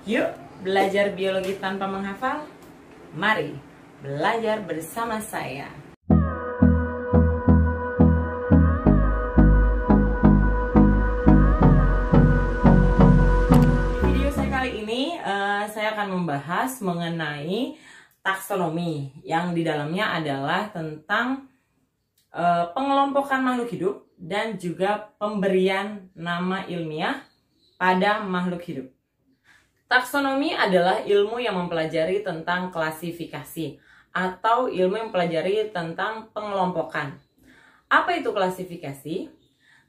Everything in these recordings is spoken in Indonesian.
Yuk belajar biologi tanpa menghafal. Mari belajar bersama saya. Di video saya kali ini saya akan membahas mengenai taksonomi, yang di dalamnya adalah tentang pengelompokan makhluk hidup dan juga pemberian nama ilmiah pada makhluk hidup. Taksonomi adalah ilmu yang mempelajari tentang klasifikasi atau ilmu yang mempelajari tentang pengelompokan. Apa itu klasifikasi?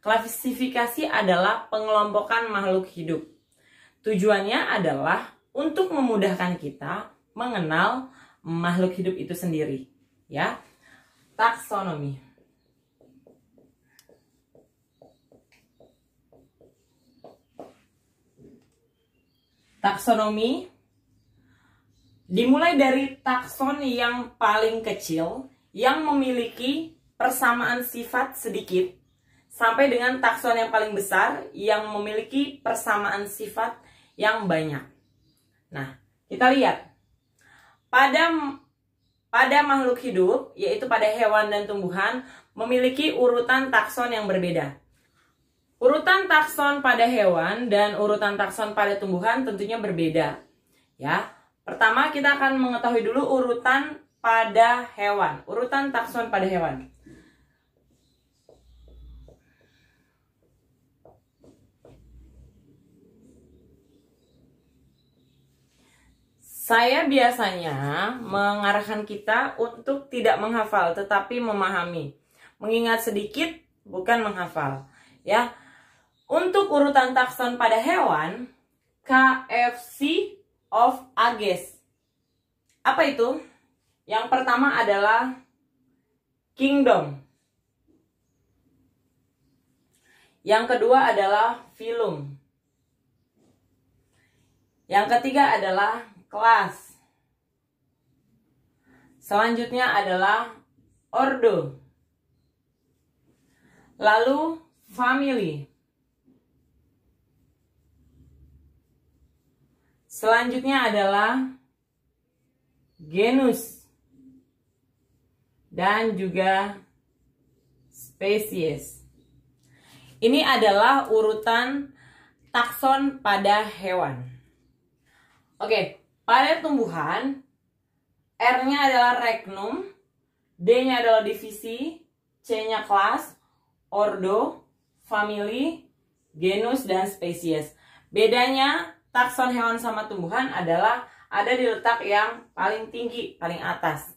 Klasifikasi adalah pengelompokan makhluk hidup. Tujuannya adalah untuk memudahkan kita mengenal makhluk hidup itu sendiri, ya. Taksonomi. Taksonomi dimulai dari takson yang paling kecil yang memiliki persamaan sifat sedikit sampai dengan takson yang paling besar yang memiliki persamaan sifat yang banyak. Nah, kita lihat pada makhluk hidup, yaitu pada hewan dan tumbuhan, memiliki urutan takson yang berbeda. Urutan takson pada hewan dan urutan takson pada tumbuhan tentunya berbeda. Ya, pertama kita akan mengetahui dulu urutan pada hewan, urutan takson pada hewan. Saya biasanya mengarahkan kita untuk tidak menghafal, tetapi memahami. Mengingat sedikit, bukan menghafal. Ya. Untuk urutan takson pada hewan, KFC of Ages. Apa itu? Yang pertama adalah kingdom. Yang kedua adalah phylum. Yang ketiga adalah class. Selanjutnya adalah ordo. Lalu family. Selanjutnya adalah genus dan juga spesies. Ini adalah urutan takson pada hewan. Oke, pada tumbuhan R-nya adalah regnum, D-nya adalah divisi, C-nya kelas, ordo, family, genus, dan spesies. Bedanya takson hewan sama tumbuhan adalah ada di letak yang paling tinggi, paling atas.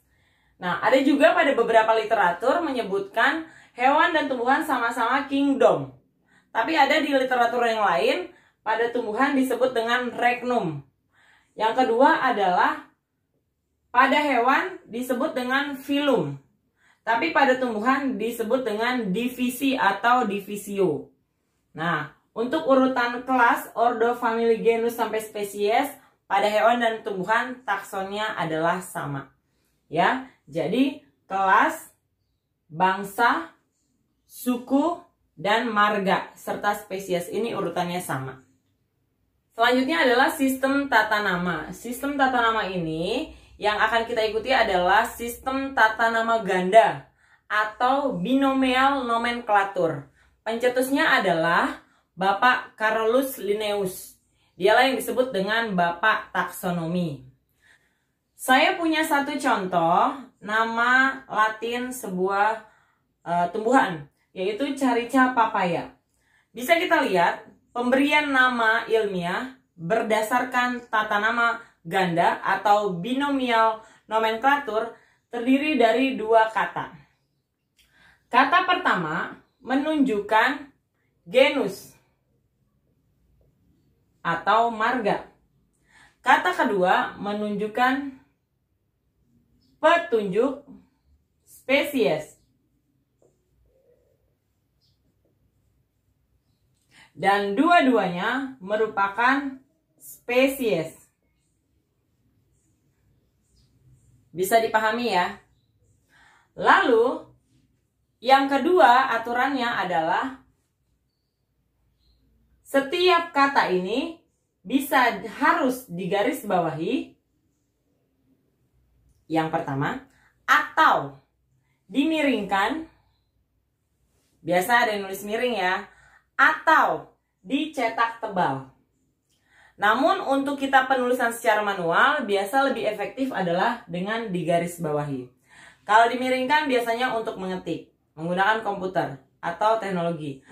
Nah, ada juga pada beberapa literatur menyebutkan hewan dan tumbuhan sama-sama kingdom. Tapi ada di literatur yang lain, pada tumbuhan disebut dengan regnum. Yang kedua adalah pada hewan disebut dengan phylum. Tapi pada tumbuhan disebut dengan divisi atau divisio. Nah, untuk urutan kelas, ordo, family, genus, sampai spesies, pada hewan dan tumbuhan taksonnya adalah sama. Ya, jadi kelas, bangsa, suku, dan marga, serta spesies ini urutannya sama. Selanjutnya adalah sistem tata nama. Sistem tata nama ini yang akan kita ikuti adalah sistem tata nama ganda atau binomial nomenklatur. Pencetusnya adalah Bapak Carolus Linnaeus. Dialah yang disebut dengan Bapak Taksonomi. Saya punya satu contoh nama Latin sebuah tumbuhan, yaitu Carica papaya. Bisa kita lihat pemberian nama ilmiah berdasarkan tata nama ganda atau binomial nomenklatur terdiri dari dua kata. Kata pertama menunjukkan genus atau marga. Kata kedua menunjukkan petunjuk spesies. Dan dua-duanya merupakan spesies. Bisa dipahami ya? Lalu, yang kedua aturannya adalah setiap kata ini harus digarisbawahi. Yang pertama, atau dimiringkan. Biasa ada yang nulis miring ya. Atau dicetak tebal. Namun untuk kita penulisan secara manual, biasa lebih efektif adalah dengan digarisbawahi. Kalau dimiringkan biasanya untuk mengetik, menggunakan komputer atau teknologi.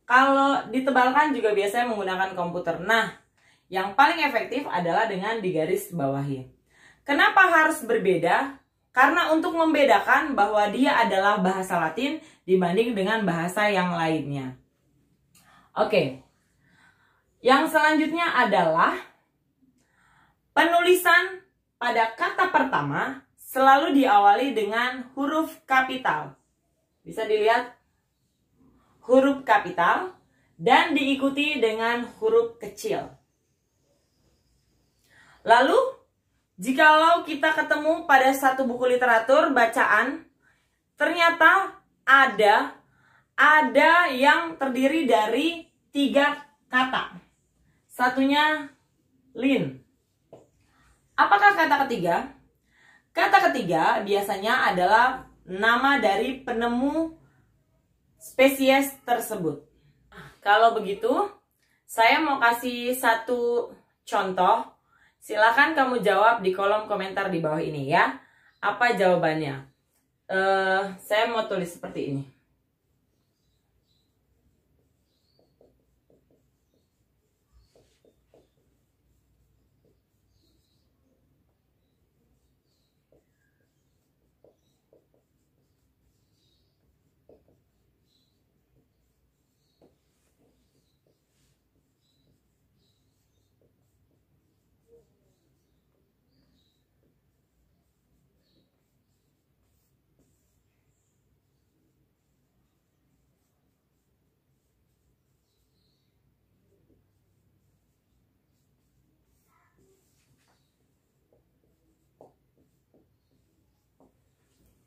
Kalau ditebalkan juga biasanya menggunakan komputer. Nah, yang paling efektif adalah dengan digarisbawahi. Kenapa harus berbeda? Karena untuk membedakan bahwa dia adalah bahasa Latin dibanding dengan bahasa yang lainnya. Oke. Yang selanjutnya adalah penulisan pada kata pertama selalu diawali dengan huruf kapital. Bisa dilihat huruf kapital dan diikuti dengan huruf kecil. Lalu, jikalau kita ketemu pada satu buku literatur bacaan, ternyata ada yang terdiri dari 3 kata. Satunya lin. Apakah kata ketiga? Kata ketiga biasanya adalah nama dari penemu spesies tersebut. Kalau begitu, saya mau kasih satu contoh. Silakan kamu jawab di kolom komentar di bawah ini ya. Apa jawabannya? Saya mau tulis seperti ini.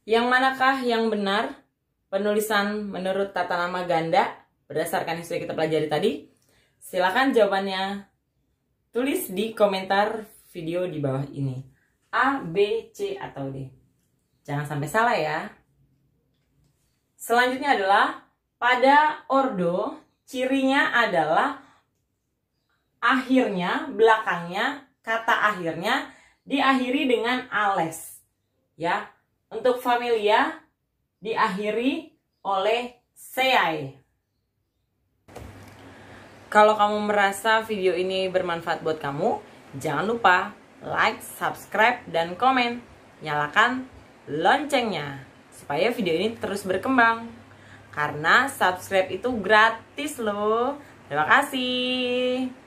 Yang manakah yang benar? Penulisan menurut tata nama ganda berdasarkan yang sudah kita pelajari tadi. Silakan jawabannya tulis di komentar video di bawah ini. A, B, C, atau D. Jangan sampai salah ya. Selanjutnya adalah pada ordo, cirinya adalah akhirnya, belakangnya, kata akhirnya diakhiri dengan ales. Ya. Untuk familia diakhiri oleh seai. Kalau kamu merasa video ini bermanfaat buat kamu, jangan lupa like, subscribe, dan komen. Nyalakan loncengnya supaya video ini terus berkembang. Karena subscribe itu gratis loh. Terima kasih.